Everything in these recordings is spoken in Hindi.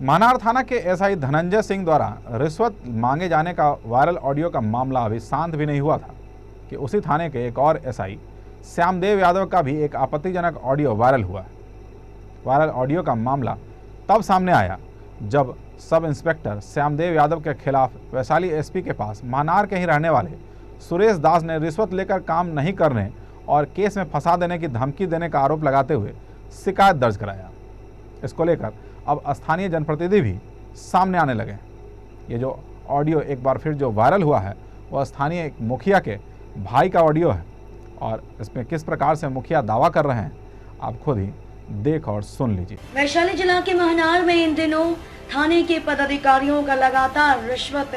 मानार थाना के एसआई धनंजय सिंह द्वारा रिश्वत मांगे जाने का वायरल ऑडियो का मामला अभी शांत भी नहीं हुआ था कि उसी थाने के एक और एसआई श्यामदेव यादव का भी एक आपत्तिजनक ऑडियो वायरल हुआ। वायरल ऑडियो का मामला तब सामने आया जब सब इंस्पेक्टर श्यामदेव यादव के खिलाफ वैशाली एसपी के पास मानार के ही रहने वाले सुरेश दास ने रिश्वत लेकर काम नहीं करने और केस में फंसा देने की धमकी देने का आरोप लगाते हुए शिकायत दर्ज कराया। इसको लेकर अब स्थानीय जनप्रतिनिधि भी सामने आने लगे। ये जो ऑडियो एक बार फिर जो वायरल हुआ है वह स्थानीय एक मुखिया के भाई का ऑडियो है और इसमें किस प्रकार से मुखिया दावा कर रहे हैं आप खुद ही देख और सुन लीजिए। वैशाली जिला के महनार में इन दिनों थाने के पदाधिकारियों का लगातार रिश्वत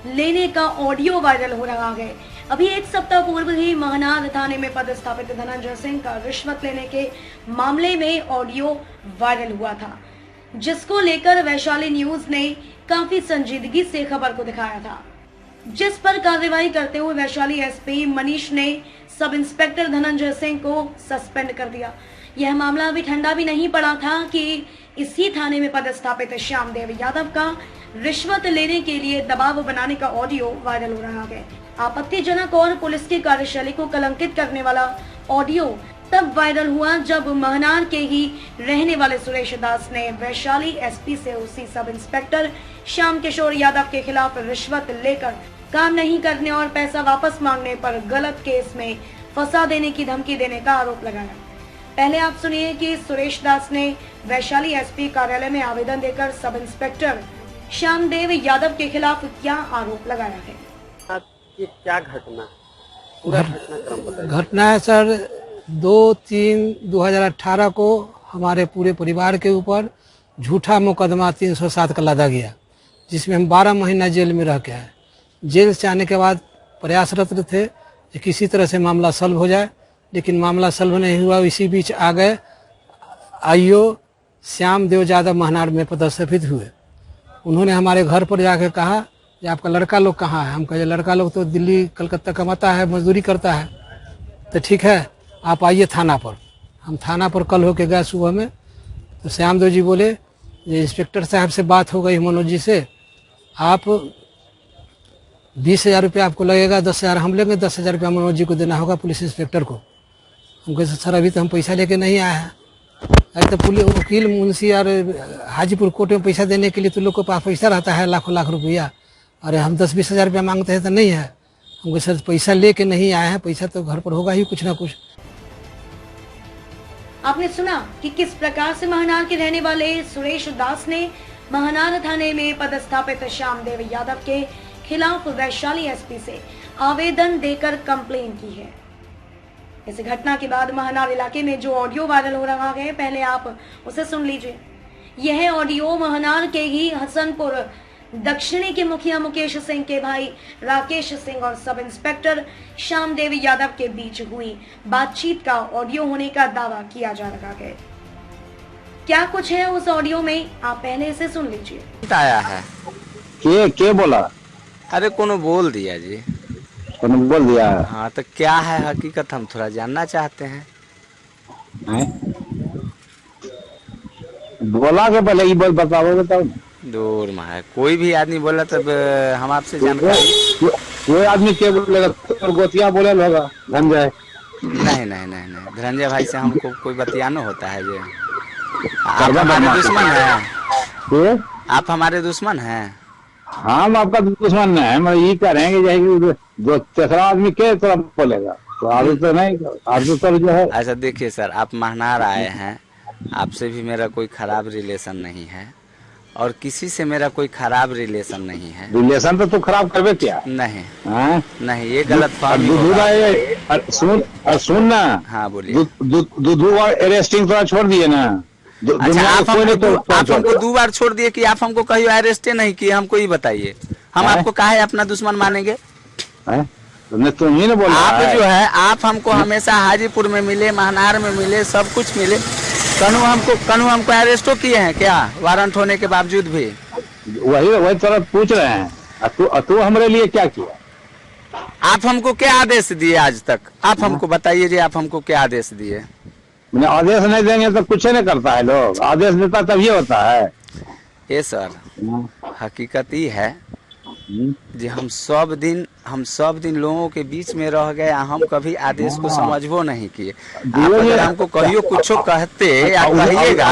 लेने का ऑडियो वायरल हो रहा है। अभी एक सप्ताह पूर्व ही महनार थाने में पदस्थापित धनंजय सिंह का रिश्वत लेने के मामले में ऑडियो वायरल हुआ था, जिसको लेकर वैशाली न्यूज ने काफी संजीदगी से खबर को दिखाया था, जिस पर कार्रवाई करते हुए वैशाली एसपी मनीष ने सब इंस्पेक्टर धनंजय सिंह को सस्पेंड कर दिया। यह मामला अभी ठंडा भी नहीं पड़ा था कि इसी थाने में पदस्थापित श्यामदेव यादव का रिश्वत लेने के लिए दबाव बनाने का ऑडियो वायरल हो रहा है। आपत्तिजनक और पुलिस की कार्यशैली को कलंकित करने वाला ऑडियो तब वायरल हुआ जब महनार के ही रहने वाले सुरेश दास ने वैशाली एसपी से उसी सब इंस्पेक्टर श्याम किशोर यादव के खिलाफ रिश्वत लेकर काम नहीं करने और पैसा वापस मांगने पर गलत केस में फंसा देने की धमकी देने का आरोप लगाया। पहले आप सुनिए कि सुरेश दास ने वैशाली एसपी कार्यालय में आवेदन देकर सब इंस्पेक्टर श्यामदेव यादव के खिलाफ क्या आरोप लगाया है। ये क्या घटना है सर, 2/3/2018 को हमारे पूरे परिवार के ऊपर झूठा मुकदमा 307 का लादा गया, जिसमें हम 12 महीना जेल में रह के आए। जेल से आने के बाद प्रयासरत थे कि किसी तरह से मामला सॉल्व हो जाए, लेकिन मामला सॉल्व नहीं हुआ। इसी बीच आ गए आईओ श्यामदेव यादव महनार में पदस्थापित हुए। उन्होंने हमारे घर पर जाकर कहा कि आपका लड़का लोग कहाँ है। हम कहे लड़का लोग तो दिल्ली कलकत्ता कमाता है, मजदूरी करता है। तो ठीक है, आप आइए थाना पर। हम थाना पर कल होके गए सुबह में, तो श्यामदेव जी बोले ये इंस्पेक्टर साहब से बात हो गई मनोज जी से, आप 20,000 रुपया आपको लगेगा, 10,000 हम लेंगे, 10,000 रुपया मनोज जी को देना होगा पुलिस इंस्पेक्टर को। हम कहे सर अभी तो हम पैसा लेके नहीं आए हैं। अरे तो पुलिस वकील मुंशी और हाजीपुर कोर्ट में पैसा देने के लिए तो लोग के पास पैसा रहता है लाखों लाख रुपया। अरे हम 10-20 हज़ार रुपया मांगते हैं तो नहीं है। हम कहे सर पैसा लेके नहीं आए हैं, पैसा तो घर पर होगा ही कुछ ना कुछ। आपने सुना कि किस प्रकार से महनार के रहने वाले सुरेश दास ने महनार थाने में पदस्थापित श्यामदेव यादव के खिलाफ वैशाली एसपी से आवेदन देकर कंप्लेन की है। इस घटना के बाद महनार इलाके में जो ऑडियो वायरल हो रहा है, पहले आप उसे सुन लीजिए। यह ऑडियो महनार के ही हसनपुर दक्षिणी के मुखिया मुकेश सिंह के भाई राकेश सिंह और सब इंस्पेक्टर श्यामदेव यादव के बीच हुई बातचीत का ऑडियो होने का दावा किया जा रहा है। क्या कुछ है उस ऑडियो में, आप पहले इसे सुन लीजिए। आया है के बोला? अरे कोनो बोल दिया जी। कोनो बोल दिया? हाँ, तो क्या है हकीकत हम थोड़ा जानना चाहते हैं। बोला के पहले ये बोल बताओ। दूर में है, कोई भी आदमी बोला तब हम आपसे जानकारी। कोई आदमी क्या बोलेगा? तो गोतिया बोले होगा धनंजय। नहीं, धनंजय भाई से हमको कोई बतियानो होता है जी। आप हमारे दुश्मन हैं? आप हमारे दुश्मन हैं? हम आपका दुश्मन नहीं है, मतलब ये कह रहे हैं कि जो तीसरा आदमी के तरफ बोलेगा तो आगे तो नहीं, आगे तो जो है। ऐसा देखिए सर, आप महनार आए हैं, आपसे भी मेरा कोई खराब रिलेशन नहीं है और किसी से मेरा कोई खराब रिलेशन नहीं है। रिलेशन तो तू खराब करवे क्या? नहीं हाँ? नहीं, ये गलत फहमी। सुन ना। हाँ बोलिए। दो बार अरेस्टिंग थोड़ा छोड़ दिए ना। अच्छा, आप हमको 2 बार छोड़ दिए कि आप हमको कहीं अरेस्टे नहीं किए, हमको ये बताइए। हम आपको काहे अपना दुश्मन मानेंगे? तुम ही ना बोल। आप जो है, आप हमको हमेशा हाजीपुर में मिले, महनार में मिले, सब कुछ मिले। कनु हमको अरेस्टो किए हैं क्या, वारंट होने के बावजूद भी? वही तरह पूछ रहे हैं। तू हमारे लिए क्या किया? आप हमको क्या आदेश दिए आज तक? आप हमको बताइए जी, आप हमको क्या आदेश दिए? आदेश नहीं देंगे तो कुछ नहीं करता है। लोग आदेश देता तभी होता है। ये सर हाँ। हकीकत ही है जी, हम सब दिन लोगों के बीच में रह गए, हम कभी आदेश को समझबो नहीं किए। आप अगर हमको कहियो कुछ कहते या कहिएगा,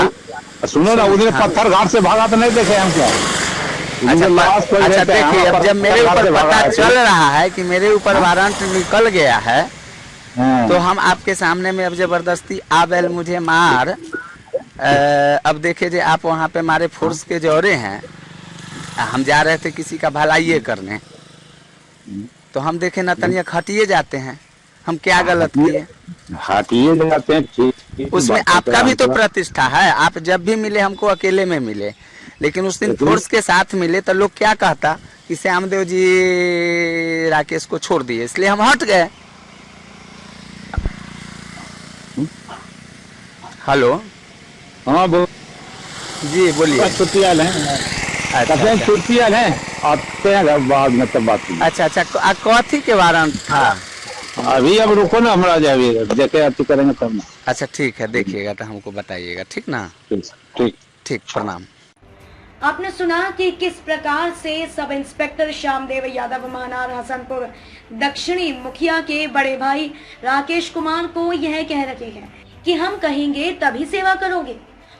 सुनो ना, उधर पत्थर घाट से भागा तो नहीं देखे हम क्या? अच्छा देखिए, अब जब मेरे ऊपर पता चल रहा है कि मेरे ऊपर वारंट निकल गया है, तो हम आपके सामने में अब जबरदस्ती आबेल मुझे मार। अब देखिए जी, आप वहाँ पे मारे फोर्स के जौरे हैं, हम जा रहे थे किसी का भलाई करने, तो हम देखे ना तनिया हटिए जाते हैं, हम क्या गलत किए? हटिए जाते हैं, ठीक। उसमें आपका भी तो प्रतिष्ठा है, आप जब भी मिले हमको अकेले में मिले, लेकिन उस दिन फोर्स के साथ मिले तो लोग क्या कहता कि श्यामदेव जी राकेश को छोड़ दिए, इसलिए हम हट गए। हेलो, हाँ जी बोलिए। छुट्टी आल है, छुट्टी आल है, आते हैं बाद में तब बात। अच्छा, कथी के वारंट था? अभी अब रुको ना, हमारा जाइए देखे अति करेंगे तब ना। अच्छा ठीक है, देखिएगा तो हमको बताइएगा, ठीक ना? ठीक, प्रणाम। आपने सुना कि किस प्रकार से सब इंस्पेक्टर श्यामदेव यादव महनार हसनपुर दक्षिणी मुखिया के बड़े भाई राकेश कुमार को यह कह रहे हैं कि हम कहेंगे तभी सेवा करोगे,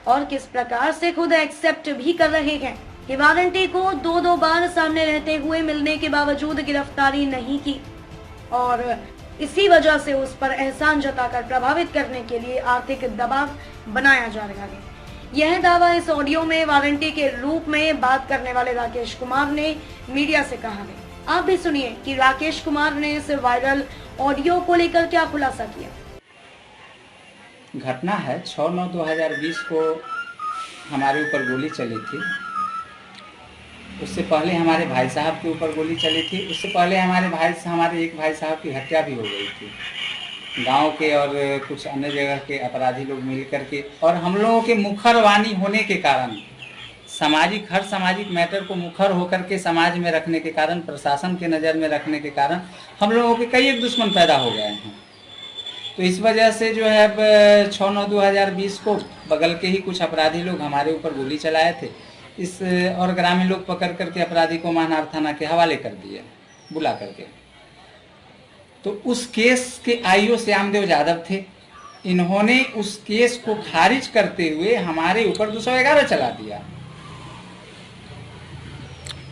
और किस प्रकार से खुद एक्सेप्ट भी कर रहे हैं कि वारंटी को 2 बार सामने रहते हुए मिलने के बावजूद गिरफ्तारी नहीं की, और इसी वजह से उस पर एहसान जताकर प्रभावित करने के लिए आर्थिक दबाव बनाया जा रहा है। यह दावा इस ऑडियो में वारंटी के रूप में बात करने वाले राकेश कुमार ने मीडिया से कहा है। आप भी सुनिए कि राकेश कुमार ने इस वायरल ऑडियो को लेकर क्या खुलासा किया। घटना है 6/9/2020 को हमारे ऊपर गोली चली थी। उससे पहले हमारे भाई साहब के ऊपर गोली चली थी। उससे पहले हमारे एक भाई साहब की हत्या भी हो गई थी गांव के और कुछ अन्य जगह के अपराधी लोग मिल करके। और हम लोगों के मुखरवाणी होने के कारण, हर सामाजिक मैटर को मुखर होकर के समाज में रखने के कारण, प्रशासन के नज़र में रखने के कारण हम लोगों के कई एक दुश्मन पैदा हो गए हैं। तो इस वजह से जो है अब 6/9/2020 को बगल के ही कुछ अपराधी लोग हमारे ऊपर गोली चलाए थे, और ग्रामीण लोग पकड़ करके अपराधी को महनार थाना के हवाले कर दिए बुला करके। तो उस केस के आईओ श्यामदेव यादव थे। इन्होंने उस केस को खारिज करते हुए हमारे ऊपर 211 चला दिया।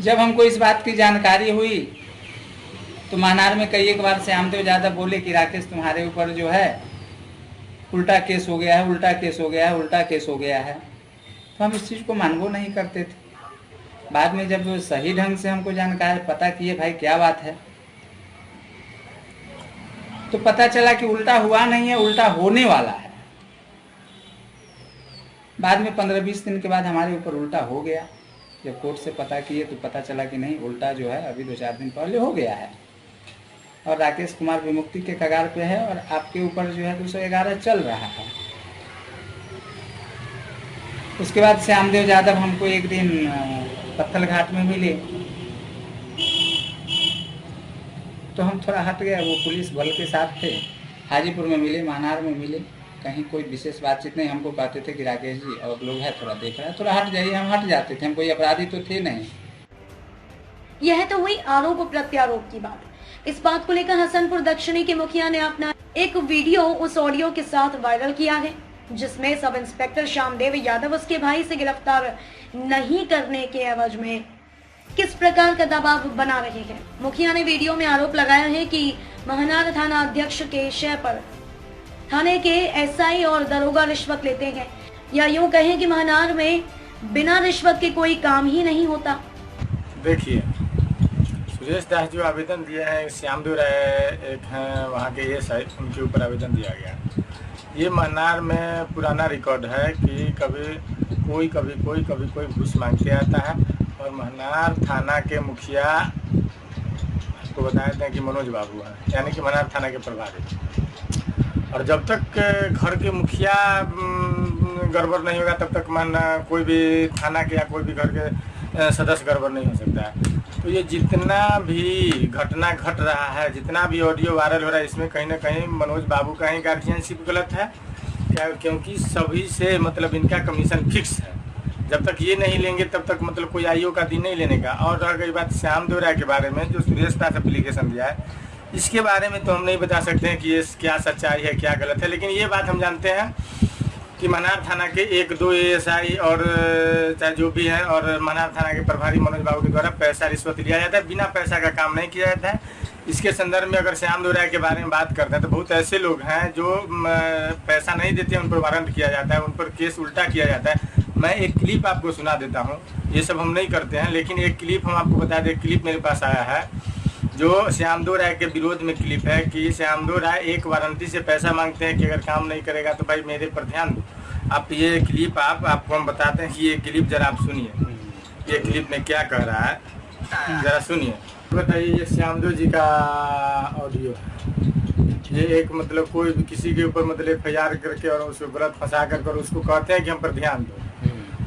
जब हमको इस बात की जानकारी हुई तो महनार में कई एक बार श्यामदेव यादव बोले कि राकेश तुम्हारे ऊपर जो है उल्टा केस हो गया है, उल्टा केस हो गया है, उल्टा केस हो गया है। तो हम इस चीज़ को मानबो नहीं करते थे। बाद में जब सही ढंग से हमको जानकारी पता किए भाई क्या बात है, तो पता चला कि उल्टा हुआ नहीं है, उल्टा होने वाला है। बाद में 15-20 दिन के बाद हमारे ऊपर उल्टा हो गया। जब कोर्ट से पता किए तो पता चला कि नहीं, उल्टा जो है अभी 2-4 दिन पहले हो गया है और राकेश कुमार विमुक्ति के कगार पे है और आपके ऊपर जो है 211 चल रहा है। उसके बाद श्यामदेव यादव हमको एक दिन पत्थल घाट में मिले तो हम थोड़ा हट गए। वो पुलिस बल के साथ थे, हाजीपुर में मिले, महनार में मिले, कहीं कोई विशेष बातचीत नहीं। हमको कहते थे कि राकेश जी और लोग हैं, थोड़ा देख रहा है, थोड़ा हट जाइए। हम हट जाते थे, हम कोई अपराधी तो थे नहीं। यह तो हुई आरोप प्रत्यारोप की बात। इस बात को लेकर हसनपुर दक्षिणी के मुखिया ने अपना एक वीडियो उस ऑडियो के साथ वायरल किया है, जिसमें सब इंस्पेक्टर श्यामदेव यादव उसके भाई से गिरफ्तार नहीं करने के एवज में किस प्रकार का दबाव बना रहे हैं। मुखिया ने वीडियो में आरोप लगाया है कि महनार थाना अध्यक्ष के शय पर थाने के एसआई और दरोगा रिश्वत लेते हैं, या यूं कहें कि महनार में बिना रिश्वत के कोई काम ही नहीं होता। देखिए, सुरेश दास जो आवेदन दिए हैं, श्यामदेव एक हैं वहाँ के एसआई, उनके ऊपर आवेदन दिया गया। ये महनार में पुराना रिकॉर्ड है कि कभी कोई घूस मांगते आता है और महनार थाना के मुखिया को बताते हैं कि मनोज बाबू हैं, यानी कि महनार थाना के प्रभारी। और जब तक घर के मुखिया गड़बड़ नहीं होगा तब तक कोई भी थाना के या कोई भी घर के सदस्य गड़बड़ नहीं हो सकता है। तो ये जितना भी घटना घट रहा है, जितना भी ऑडियो वायरल हो रहा है, इसमें कहीं ना कहीं मनोज बाबू का ही गार्जियनशिप गलत है, क्योंकि सभी से मतलब इनका कमीशन फिक्स है। जब तक ये नहीं लेंगे तब तक मतलब कोई आईओ का दिन नहीं लेने का। और रह गई बात श्याम देव राय के बारे में, जो सुरेश दास एप्लीकेशन दिया है, इसके बारे में तो हम नहीं बता सकते हैं कि ये क्या सच्चाई है क्या गलत है, लेकिन ये बात हम जानते हैं कि मनार थाना के 1-2 ASI और चाहे जो भी है और मनार थाना के प्रभारी मनोज बाबू के द्वारा पैसा रिश्वत लिया जाता है, बिना पैसा का काम नहीं किया जाता है। इसके संदर्भ में अगर श्याम देव राय के बारे में बात करते हैं तो बहुत ऐसे लोग हैं जो पैसा नहीं देते, उन पर वारंट किया जाता है, उन पर केस उल्टा किया जाता है। मैं एक क्लिप आपको सुना देता हूँ, ये सब हम नहीं करते हैं, लेकिन एक क्लिप हम आपको बता दें। क्लिप मेरे पास आया है जो श्याम देव राय के विरोध में क्लिप है कि श्याम देव राय एक वारंटी से पैसा मांगते हैं कि अगर काम नहीं करेगा तो भाई मेरे पर ध्यान दो। आप ये क्लिप आपको हम बताते हैं कि ये क्लिप जरा आप सुनिए, ये क्लिप में क्या कह रहा है, जरा सुनिए। बताइए, ये श्याम देव जी का ऑडियो है। ये एक मतलब कोई भी किसी के ऊपर मतलब FIR करके और उसको गलत फंसा कर उसको कहते हैं कि हम पर ध्यान दो,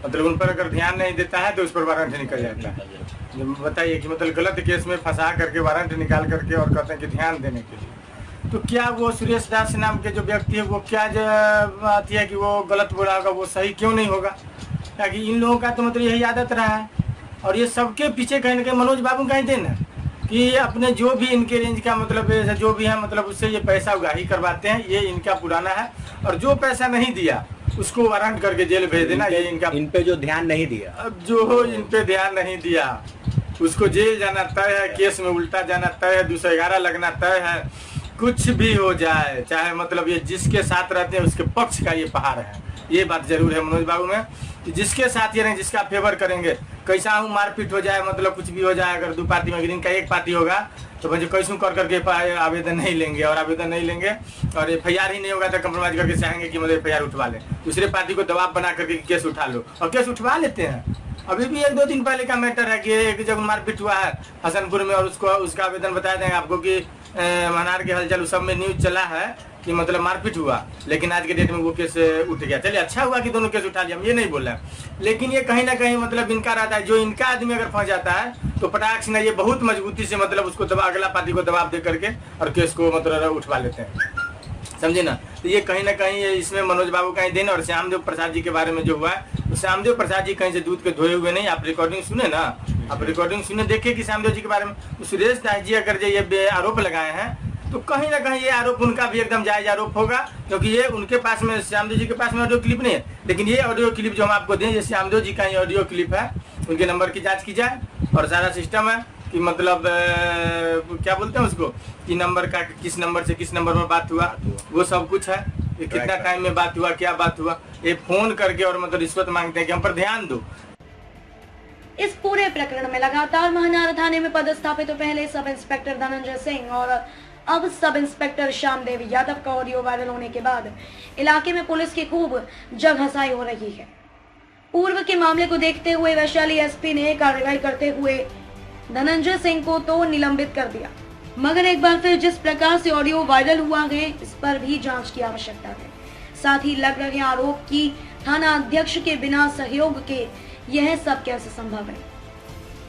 मतलब उन पर अगर ध्यान नहीं देता है तो उस पर वारंट निकल जाता है। बताइए कि मतलब गलत केस में फंसा करके वारंट निकाल करके और कहते हैं कि ध्यान देने के लिए। तो क्या वो सुरेश दास नाम के जो व्यक्ति है वो क्या आती है कि वो गलत बोला होगा, वो सही क्यों नहीं होगा? ताकि इन लोगों का तो मतलब यही आदत रहा है और ये सबके पीछे कहीं ना कहीं मनोज बाबू का ही देना कि अपने जो भी इनके रेंज का मतलब जो भी है मतलब उससे ये पैसा उगाही करवाते हैं, ये इनका पुराना है। और जो पैसा नहीं दिया उसको वारंट करके जेल भेज देना, ये इनका। इन पे जो ध्यान नहीं दिया, अब जो इन पे ध्यान नहीं दिया उसको जेल जाना तय है, केस में उल्टा जाना तय है, 211 लगना तय है। कुछ भी हो जाए, चाहे मतलब ये जिसके साथ रहते हैं उसके पक्ष का ये पहाड़ है। ये बात जरूर है मनोज बाबू में कि जिसके साथ ये रहें, जिसका फेवर करेंगे, कैसा हूँ मारपीट हो जाए, मतलब कुछ भी हो जाए, अगर 2 पार्टी में इनका एक पार्टी होगा तो मुझे कैसूँ कर करके आवेदन नहीं लेंगे, और आवेदन नहीं लेंगे और FIR ही नहीं होगा तो कंप्रोमाइज करके चाहेंगे कि मतलब FIR उठवा लें, दूसरे पार्टी को दबाव बना करके केस उठा लो, और केस उठवा लेते हैं। अभी भी 1-2 दिन पहले का मैटर है कि एक जगह मारपीट हुआ है हसनपुर में, और उसका आवेदन बता देंगे आपको कि मनार के हलचल उस सब में न्यूज चला है कि मतलब मारपीट हुआ, लेकिन आज के डेट में वो केस उठ गया। चलिए अच्छा हुआ कि दोनों केस उठा लिया, हम ये नहीं बोल रहे हैं, लेकिन ये कहीं ना कहीं मतलब इनका रहता है, जो इनका आदमी अगर फंस जाता है तो पटाख से ये बहुत मजबूती से मतलब उसको अगला पार्टी को दबाव दे करके और केस को मतलब उठवा लेते हैं, समझे ना। तो ये कहीं ना कहीं इसमें मनोज बाबू का ही देन। और श्यामदेव प्रसाद जी के बारे में जो हुआ है, तो श्यामदेव प्रसाद जी कहीं से दूध के धोए हुए नहीं। आप रिकॉर्डिंग सुने ना, आप रिकॉर्डिंग सुने, देखिए कि श्यामदेव जी के बारे में तो सुरेश दास जी अगर ये आरोप लगाए हैं तो कहीं ना कहीं ये आरोप उनका भी एकदम जायज आरोप होगा, क्योंकि ये उनके पास में श्यामदेव जी के पास में ऑडियो क्लिप नहीं है, लेकिन ये ऑडियो क्लिप जो हम आपको दें, ये श्यामदेव जी का ही ऑडियो क्लिप है। उनके नंबर की जांच की जाए और सारा सिस्टम है कि मतलब क्या बोलते हैं उसको कि नंबर का किस नंबर से किस नंबर पर बात हुआ, वो सब कुछ है, कितना टाइम में बात हुआ, क्या बात हुआ, ये फोन करके और मतलब रिश्वत मांगते हैं कि हम पर ध्यान दो। इस पूरे प्रकरण में लगातार महानार थाने में पदस्थापित तो पहले सब इंस्पेक्टर धनंजय सिंह और अब सब इंस्पेक्टर श्यामदेव यादव का ऑडियो वायरल होने के बाद इलाके में पुलिस की खूब जगहसाई हो रही है। पूर्व के मामले को देखते हुए वैशाली SP ने कार्रवाई करते हुए धनंजय सिंह को तो निलंबित कर दिया, मगर एक बार फिर जिस प्रकार से ऑडियो वायरल हुआ है इस पर भी जांच की आवश्यकता है। साथ ही लग रहे आरोप की थाना अध्यक्ष के बिना सहयोग के यह सब कैसे संभव है,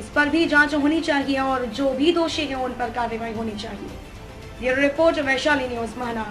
इस पर भी जांच होनी चाहिए और जो भी दोषी हैं उन पर कार्रवाई होनी चाहिए। ये रिपोर्ट वैशाली न्यूज महानार।